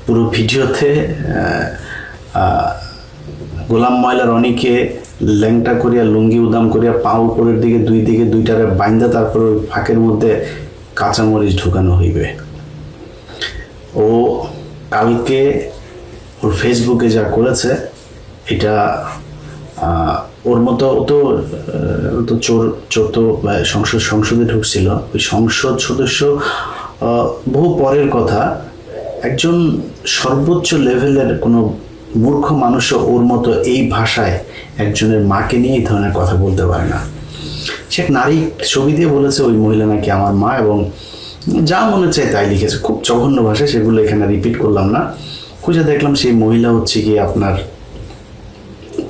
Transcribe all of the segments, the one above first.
পুরো ভিডিওতে গোলাম ময়লা রনিকে ল্যাংটা করিয়া লুঙ্গি উদাম করিয়া পা উপরের দিকে দুই দিকে দুইটারে বাইন্দা তারপর ওই ফাঁকের মধ্যে কাঁচামরিচ ঢুকানো হইবে। ও কালকে ওর ফেসবুকে যা করেছে এটা ওর মতো ও তো চোর তো সংসদে ঢুকছিল, ওই সংসদ সদস্য বহু পরের কথা। একজন সর্বোচ্চ লেভেলের কোনো মূর্খ মানুষও ওর মতো এই ভাষায় একজনের মাকে নিয়ে এই ধরনের কথা বলতে পারে না। সে এক নারী ছবি দিয়ে বলেছে ওই মহিলা নাকি আমার মা, এবং যা মনে চায় তাই লিখেছে, খুব জঘন্য ভাষায়। সেগুলো এখানে রিপিট করলাম না। খুঁজে দেখলাম সেই মহিলা হচ্ছে কি আপনার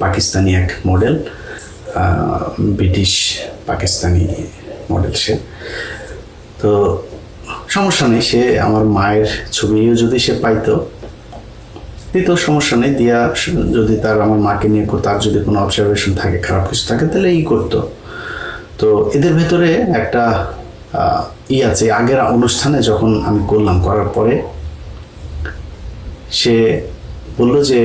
পাকিস্তানি এক মডেল, ব্রিটিশ পাকিস্তানি মডেল। সে তো সমস্যা নেই, সে আমার মায়ের ছবিও যদি সে পাইতো দিত, সমস্যা নেই। দিয়া যদি তার আমার মাকে নিয়ে তার যদি কোনো অবজারভেশন থাকে, খারাপ কিছু থাকে, তাহলে করতো। তো এদের ভেতরে একটা আছে। আগের অনুষ্ঠানে যখন আমি করলাম, করার পরে সে বলল যে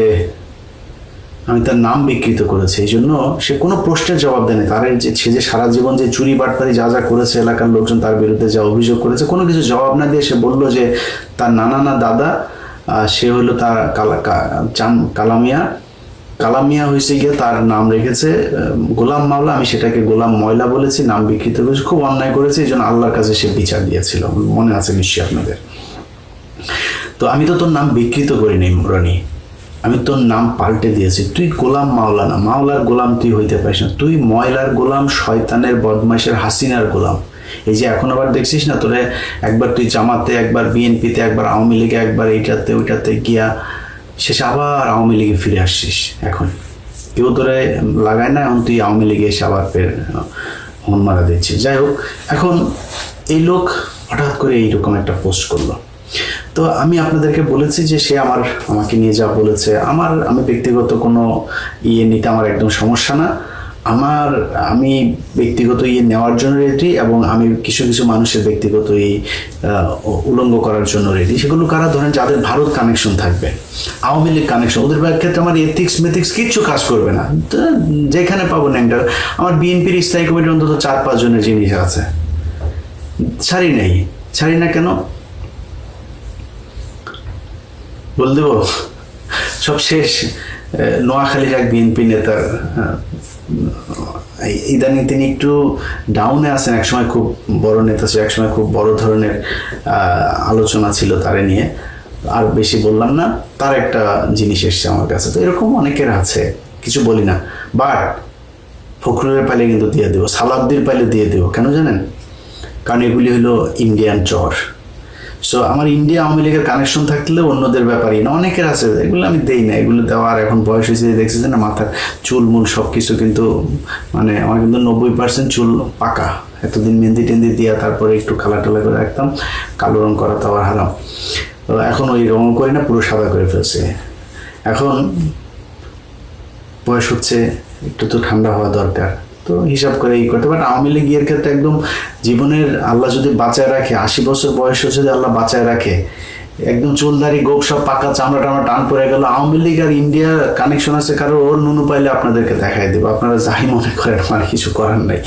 আমি তার নাম বিকৃত করেছি, এই জন্য সে কোনো প্রশ্নের জবাব দেয়নি। তার সে যে সারা জীবন যে চুরি বাটপারি যা যা করেছে, এলাকার লোকজন তার বিরুদ্ধে যা অভিযোগ করেছে, কোনো কিছু জবাব না দিয়ে সে বলল যে তার নানা না দাদা সে হলো তার কালামিয়া হয়েছে গিয়ে তার নাম রেখেছে গোলাম মাওলা, আমি সেটাকে গোলাম ময়লা বলেছি, নাম বিকৃত করেছি, খুব অন্যায় করেছে, এই জন্য আল্লাহর কাছে সে বিচার দিয়েছিল। মনে আছে নিশ্চয়ই আপনাদের। তো আমি তো তোর নাম বিকৃত করিনি রনি, আমি তোর নাম পাল্টে দিয়েছি। তুই গোলাম মাওলা না, মাওলার গোলাম তুই হইতে পারিস না, তুই ময়লার গোলাম, শয়তানের বদমাইশের হাসিনার গোলাম। এই যে এখন আবার দেখছিস না, তোরে একবার তুই জামাতে, একবার বিএনপিতে, একবার আওয়ামী লীগে, একবার এইটাতে ওইটাতে গিয়া শেষে আবার আওয়ামী লীগে ফিরে আসছিস। এখন কেউ তোরে লাগায় না, এখন তুই আওয়ামী লীগে এসে আবার মন মারা দিচ্ছিস। যাই হোক, এখন এই লোক হঠাৎ করে এইরকম একটা পোস্ট করলো। তো আমি আপনাদেরকে বলেছি যে সে আমাকে নিয়ে যা বলেছে, আমি ব্যক্তিগত কোনো নিতে আমার একদম সমস্যা না। আমি ব্যক্তিগত নেওয়ার জন্য রেডি, এবং আমি কিছু কিছু মানুষের ব্যক্তিগত উলঙ্গ করার জন্য রেডি। সেগুলো কারা ধরেন যাদের ভারত কানেকশন থাকবে, আওয়ামী লীগ কানেকশন, ওদের ক্ষেত্রে আমার এথিক্স কিচ্ছু কাজ করবে না। যেখানে পাবো ন্যাংটা, আমার বিএনপির স্থায়ী কমিটির অন্তত 4-5 জনের জিনিস আছে, ছাড়ি না কেন বল দেব। সব শেষ। নোয়াখালীর এক বিএনপি নেতার ইদানিং তিনি একটু ডাউনে আছেন, একসময় খুব বড় নেতা ছিল, একসময় খুব বড় ধরনের আলোচনা ছিল তারে নিয়ে, আর বেশি বললাম না। তার একটা জিনিস এসছে আমার কাছে। তো এরকম অনেকের আছে, কিছু বলি না, বাট ফখরুলের পাইলে কিন্তু দিয়ে দেবো, সালাউদ্দির পাইলে দিয়ে দেবো। কেন জানেন? কারণ এগুলি হলো ইন্ডিয়ান চর। সো আমার ইন্ডিয়া আওয়ামী লীগের কানেকশন থাকলেও অন্যদের ব্যাপারই না, অনেকের আছে, এগুলো আমি দেই না। এগুলো দেওয়ার এখন বয়স হয়েছে, দেখছি না মাথার চুলমুল সব কিছু, কিন্তু মানে আমার কিন্তু 90% চুল পাকা। এতদিন মেহেন্দি টেন্দি দিয়া তারপরে একটু কালা টালা করে রাখতাম, কালো রং করা তো আবার হারাম। এখন ওই রং করি না, পুরো সাদা করে ফেলছে। এখন বয়স হচ্ছে, একটু তো ঠান্ডা হওয়া দরকার, তো হিসাব করে করতে। বাট আওয়ামী লীগের ক্ষেত্রে একদম জীবনের আল্লাহ যদি বাঁচায় রাখে, 80 বছর বয়স যদি আল্লাহ বাঁচায় রাখে, একদম চুলদারি গোপ সব পাকা, চামড়া টামড়া টান পড়ে গেল, আওয়ামী লীগ আর ইন্ডিয়া কানেকশন আছে কারো, ওর নুনু পাইলে আপনাদেরকে দেখাই দেবো। আপনারা যাই মনে করেন, আমার কিছু করার নাই,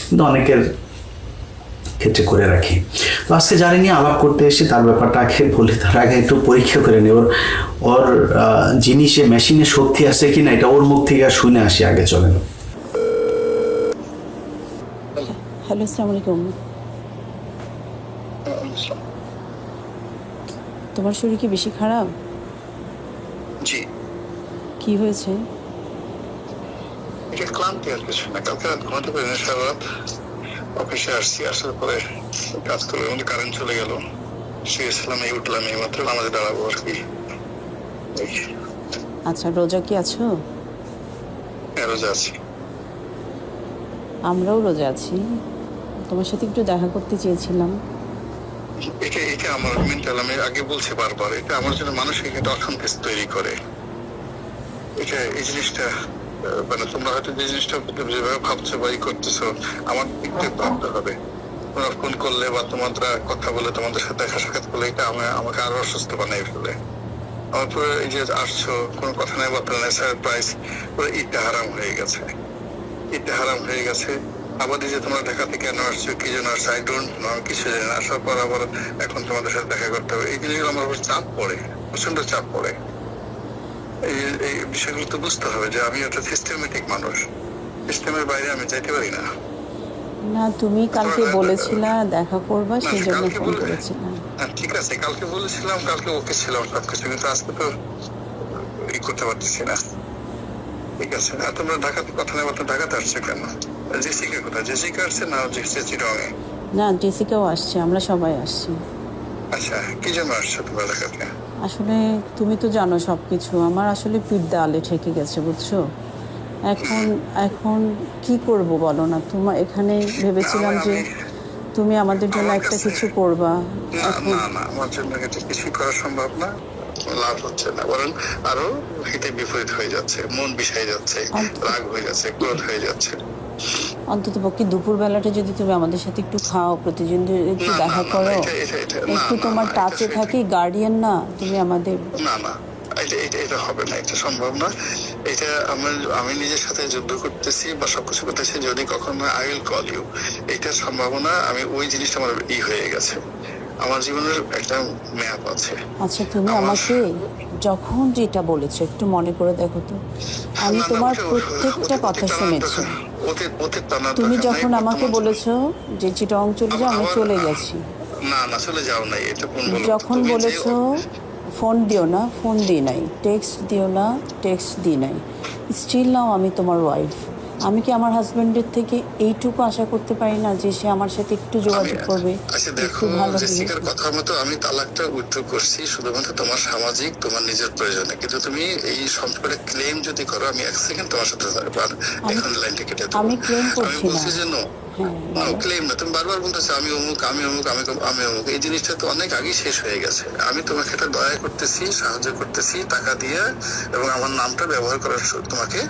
কিন্তু অনেকের ক্ষেত্রে করে রাখি। তো আজকে যারা নিয়ে আলাপ করতে এসে তার ব্যাপারটা আগে বলি, তার আগে একটু পরীক্ষা করে নিই ওর জিনিসে মেশিনে শক্তি আছে কিনা, এটা ওর মুখ থেকে শুনে আসি আগে। চলেন। হ্যালো, আসসালামু আলাইকুম। তোমার শরীর কি বেশি খারাপ? জি। কি হয়েছে? এটা ক্লান্তি আর কিছু না। কালকে রাত ঘুমাতে পারি না, সারা রাত অফিসে আসছি, আসার পরে কাজ করে মধ্যে কারেন্ট চলে গেল, শুয়েছিলাম, উঠলাম, এই মাত্র আমাদের দাঁড়াবো আর কি। আচ্ছা, রোজা কি আছো? হ্যাঁ, রোজা আছি। আমরাও রোজা আছি। তোমার সাথে একটু দেখা করতে চেয়েছিলাম। এটা আমার মেন্টাল, আমি আগে বলছি বারবার, এটা আমার জন্য মানসিক একটা অসন্তোষ তৈরি করে। এই জিনিসটা মানে তোমরা হয়তো যে জিনিসটা যেভাবে ভাবছো বা করতেছো, আমার দিক থেকে ভাবতে হবে। তোমরা ফোন করলে বা তোমরা কথা বলে তোমাদের সাথে দেখা সাক্ষাৎ করলে এটা আমাকে আরো অসুস্থ বানাই ফেলে। আমার পুরো এই যে আসছো কোনো কথা নাই বার্তা নাই, সারপ্রাইজ পুরো ঈদটা হারাম হয়ে গেছে, ঈদটা হারাম হয়ে গেছে। আবার এই যে তোমরা ঢাকাতে কেন আসছো, কি জন্য আসছো, আই ডোন্ট নো, আমি কিছু জানি না। আসার পর আবার এখন তোমাদের সাথে দেখা করতে হবে, এই জিনিসগুলো আমার উপর চাপ পড়ে, প্রচন্ড চাপ পড়ে। এই বিষয়গুলো তো বুঝতে হবে যে আমি একটা সিস্টেমেটিক মানুষ, সিস্টেমের বাইরে আমি যাইতে পারি না। না, তুমি কালকে বলেছিলা দেখা করবা, সেই জন্য ফোন করেছিলাম। ঠিক আছে, কালকে বলেছিলাম, কালকে ওকে ছিলাম সবকিছু, কিন্তু আজকে তো করতে পারতেছি না। ঠিক আছে, আর তোমরা ঢাকাতে কথা নেই, ঢাকাতে আসছে কেন? জেসিকা কোথায়? জেসিকা আসছে না চিটংয়ে? না, জেসিকাও আসছে, আমরা সবাই আসছি। আচ্ছা, কি জন্য আসছো তোমরা ঢাকাতে? আসলে তুমি তো জানো সবকিছু, আমার আসলে পিঠ দেয়ালে ঠেকে গেছে, বুঝছো। এখন এখন কি করব বলো না, তোমার এখানে ভেবেছিলাম যে তুমি আমাদের জন্য একটা কিছু করবা। না না, আমার জন্য এটা কিছুই করা সম্ভব না, লাভ হচ্ছে না, বরং আরো হিতে বিপরীত হয়ে যাচ্ছে, মন বিষাই যাচ্ছে, রাগ হয়ে যাচ্ছে, ক্রোধ হয়ে যাচ্ছে। অন্তত পক্ষে দুপুর বেলাটা যদি তুমি আমাদের সাথে একটু খাও, প্রতিদিন একটু দেখা করো, একটু তোমার টাচে থাকি, গার্ডিয়ান না তুমি আমাদের। না না, এটা হবে না, এটা সম্ভব না। এটা আমি নিজের সাথে যুদ্ধ করতেছি বা সবকিছু করতেছি, যদি কখনো আই উইল কল ইউ, এটার সম্ভাবনা আমি ওই জিনিসটা আমার হয়ে গেছে, আমার জীবনের একটা ম্যাপ আছে। আচ্ছা, তুমি আমাকে যখন যেটা বলেছো একটু মনে করে দেখো তো, আমি তোমার প্রত্যেকটা কথা শুনেছি। তুমি যখন আমাকে বলেছো যে চিটং চলে যাও, আমি চলে গেছি। না না, চলে যাও নাই, এটা কোন বলো? যখন বলেছো ফোন দিও না, ফোন দিই নাই, টেক্সট দিও না, টেক্সট দিই নাই, স্টিল নাও আমি তোমার ওয়াইফ। আমি কি আমার হাজবেন্ডের থেকে এইটুকু আশা করতে পারি না যে সে আমার সাথে একটু যোগাযোগ করবে? আচ্ছা দেখো, জেসিকার কথা মতো আমি তালাকটা উইথড্র করছি শুধুমাত্র তোমার সামাজিক, তোমার নিজের প্রয়োজনে, কিন্তু তুমি এই সম্পর্কে ক্লেম যদি করো, আমি এক সেকেন্ড তোমার সাথে থাকবো, এখন লাইনটা কেটে দেবো। আমি ক্লেম করছি না, বলছি যে নো ক্লেম না, তুমি বারবার বলতেছো আমি অমুক, আমি অমুক, আমি অমুক। এই জিনিসটা তো অনেক আগেই শেষ হয়ে গেছে। আমি তোমাকে একটা দয়া করতেছি, সাহায্য করতেছি টাকা দিয়ে, এবং আমার নামটা ব্যবহার করার তোমাকে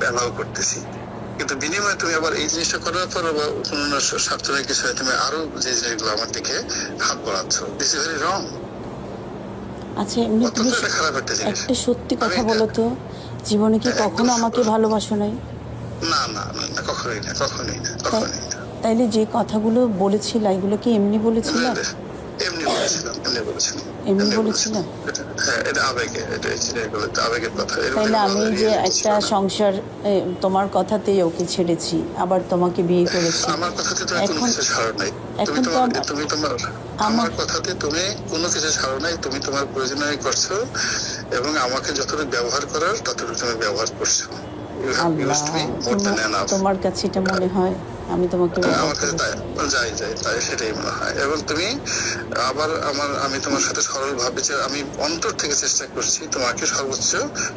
অ্যালাউ করতেছি, কিন্তু বিনিময়ে তুমি আবার এই জিনিসটা করার পর আবার কোনো স্বার্থ কিছু তুমি আরো যে জিনিসগুলো আমার দিকে হাত বাড়াচ্ছ, দিস ইজ ভেরি রং। আচ্ছা, এমনি তুমি একটা সত্যি কথা বলো তো, জীবনে কি কখনো আমাকে ভালোবাসো নাই? না না না, কখনোই না, কখনোই না, কখনোই না। তাইলে যে কথাগুলো বলেছিলা এগুলো কি এমনি বলেছিলা? এমনি বলেছিলাম, এমনি বলেছিলাম। হ্যাঁ, এটা আবেগে, এটা আবেগের কথা। তাইলে আমি যে একটা সংসার তোমার কথাতেই ওকে ছেড়েছি, আবার তোমাকে বিয়ে করেছি, আমার কথাতে তুমি কোনো কিছু ছাড়ো নাই, তুমি তোমার আমার কথাতে তুমি কোনো কিছু ছাড়ো নাই, তুমি তোমার প্রয়োজনীয় করছো, এবং আমাকে যতটুকু ব্যবহার করার ততটুকু তুমি ব্যবহার করছো। তোমার কাছে এটা মনে হয় আমি তোমাকে তাই সেটাই মনে হয়। এবং তুমি আবার আমি তোমার সাথে সরল ভাবে যে আমি অন্তর থেকে চেষ্টা করছি তোমাকে সর্বোচ্চ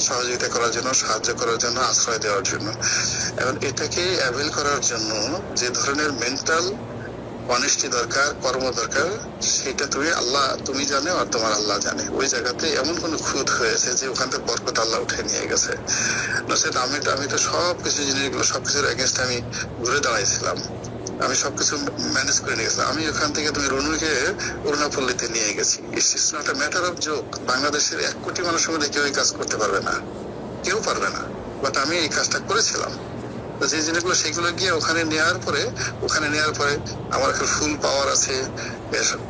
সহযোগিতা করার জন্য, সাহায্য করার জন্য, আশ্রয় দেওয়ার জন্য, এবং এটাকে অ্যাভেল করার জন্য যে ধরনের মেন্টাল অনেস্টি দরকার, কর্ম দরকার, সেটা তুমি জানো আর তোমার আল্লাহ জানে। ওই জায়গাতে এমন কোন খুঁত হয়েছে যে ওখান থেকে বরকত আল্লাহ উঠে নিয়ে গেছে। আমি তো সবকিছু জিনিসগুলো, সবকিছুর এগেনস্টে আমি ঘুরে দাঁড়াইছিলাম, আমি সবকিছু ম্যানেজ করে নিয়ে গেছিলাম। আমি ওখান থেকে তুমি রনুকে অরুণাপল্লীতে নিয়ে গেছি। It's not a matter of joke. বাংলাদেশের 1 কোটি মানুষের মধ্যে কেউ এই কাজ করতে পারবে না, কেউ পারবে না, বাট আমি এই কাজটা করেছিলাম। যে জিনিসগুলো সেগুলো গিয়ে ওখানে নেওয়ার পরে আমার একটা ফুল পাওয়ার আছে,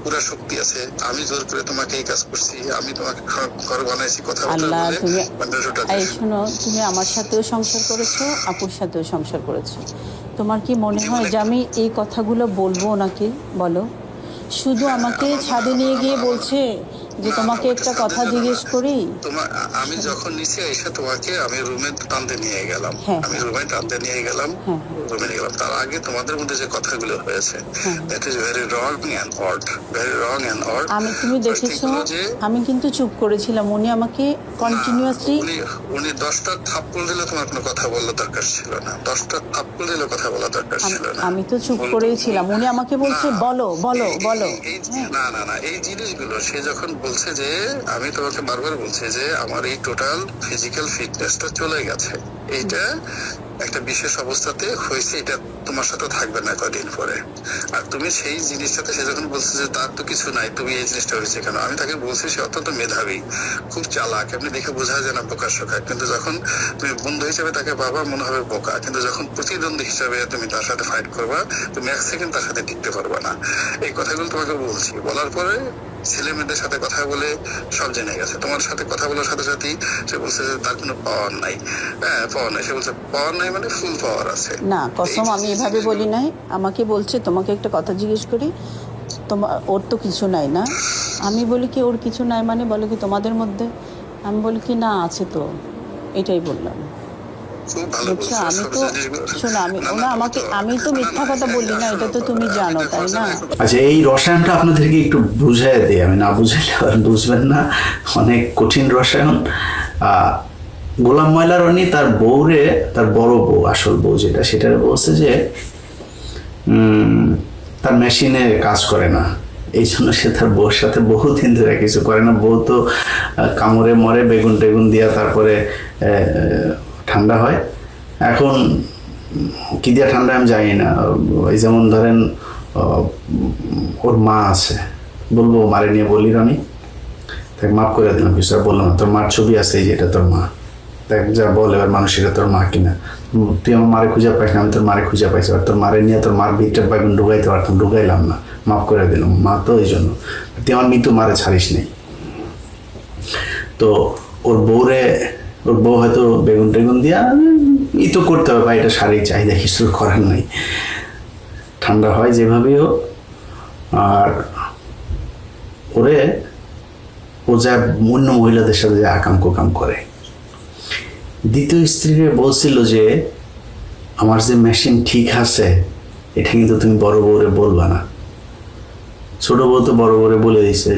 পুরা শক্তি আছে। আমি জোর করে তোমাকে এই কাজ করছি, আমি তোমাকে ঘর বানাইছি, কথা শোনো, তুমি আমার সাথেও সংসার করেছো, আপুর সাথেও সংসার করেছো। তোমার কি মনে হয় যে আমি এই কথাগুলো বলবো ওনাকে? বলো, শুধু আমাকে ছাদে নিয়ে গিয়ে বলছে যে তোমাকে একটা কথা জিজ্ঞেস করি। আমি যখন নিচে এসে তোমাকে আমি রুমে টানতে নিয়ে গেলাম, রুমে নিয়ে গেলাম, তার আগে তোমাদের মধ্যে যে কথাগুলো হয়েছে, that is very wrong and odd, very wrong and odd. তুমি দেখেছো, আমি কিন্তু চুপ করেছিলাম, উনি আমাকে কন্টিনিউয়াসলি উনি 10টা থাপ্পড় দিলে তোমার কোনো কথা বলার দরকার ছিল না, 10টা থাপ্পড় দিলে কথা বলার দরকার ছিল না। আমি তো চুপ করেই ছিলাম, উনি আমাকে বলছে বলো বলো বলো। না না না, এই জিনিসগুলো সে যখন বলছে যে, আমি তোমাকে বারবার বলছি যে আমার এই টোটাল ফিজিক্যাল ফিটনেসটা চলে গেছে, এইটা একটা বিশেষ অবস্থাতে হয়েছে, এটা তোমার সাথে থাকবে না কদিন পরে। আর তুমি সেই জিনিসটাতে, সে যখন বলছে যে তার তো কিছু নাই, তুমি এই জিনিসটা হয়েছে কেন, আমি তাকে বলছি সে অত্যন্ত মেধাবী, খুব চালাক, এমনি দেখে বোঝা যায় না বোকা শোকা, কিন্তু যখন তুমি বন্ধু হিসেবে তাকে পাবা মনে হবে বোকা, কিন্তু যখন প্রতিদ্বন্দ্বী হিসেবে তুমি তার সাথে ফাইট করবা, তুমি এক সেকেন্ড তার সাথে টিকতে পারবা না। এই কথাগুলো তোমাকে বলছি। বলার পরে ছেলে মেয়েদের সাথে কথা বলে সব জেনে গেছে। তোমার সাথে কথা বলার সাথে সাথেই সে বলছে যে তার কোনো পাওয়ার নাই। হ্যাঁ, পাওয়ার নাই, সে বলছে পাওয়ার নাই মানে ফুল পাওয়ার আছে। না কসম, আমি এভাবে বলি নাই। আমাকে বলছে তোমাকে একটা কথা জিজ্ঞেস করি, তোমার ওর তো কিছু নাই না? আমি বলি কি ওর কিছু নাই মানে, বলে কি তোমাদের মধ্যে? আমি বলি কি না আছে তো, এটাই বললাম। খুব ভালো বুঝছো, বলছো, আমি সব তো জিনিসগুলো। শোনো, আমি না, ওনা না, আমাকে, তুমি তো- আমি তো মিথ্যা কথা বললি না, এটা তো তুমি জানো, তাই না? আচ্ছা, এই রসায়নটা আপনাদেরকে একটু বুঝাই দিই, আমি না বুঝাইলে আর বুঝবেন না, অনেক কঠিন রসায়ন। গোলাম ময়লা রনি তার বউরে, তার বড় বউ, আসল বউ যেটা, সেটা বলছে যে তার মেশিনে কাজ করে না, এই জন্য সে তার বউর সাথে বহুদিন ধরে কিছু করে না। বউ তো কামড়ে মরে, বেগুন টেগুন দিয়া তারপরে ঠান্ডা হয়। এখন কি দিয়া ঠান্ডা আমি জানি না। এই যেমন ধরেন ওর মা আছে, বলবো মারে নিয়ে বলি রানি, তাকে মাফ করে দিলাম, কিছু আর বললাম না। তোর মার ছবি আছে, এই যে এটা তোর মা, দেখ যা বল এবার মানুষ এটা তোর মা কিনা। তুই আমার মারে খুঁজে পাইস না, আমি তোর মারে খুঁজে পাইছি, আর তোর মারে নিয়ে তোর মার ভিতরে বেগুন ঢুকাইতে পারতাম, ঢুকাইলাম না, মাফ করে দিলাম। মা তো এই জন্য তুই আমার মৃত্যু মারে ছাড়িস নেই। তো ওর বউ হয়তো বেগুন টেগুন দিয়া ই তো করতে হবে, বা এটা শারীরিক চাহিদা, কিছু করার নাই, ঠান্ডা হয় যেভাবেই হোক। আর ওরে ও যা অন্য মহিলাদের সাথে যে আকাম কোকাম করে। দ্বিতীয় স্ত্রীকে বলছিল যে আমার যে মেশিন ঠিক আছে, এটা কিন্তু তুমি বড় বউরে বলবা না। ছোট বউ তো বড় বউরে বলে দিছে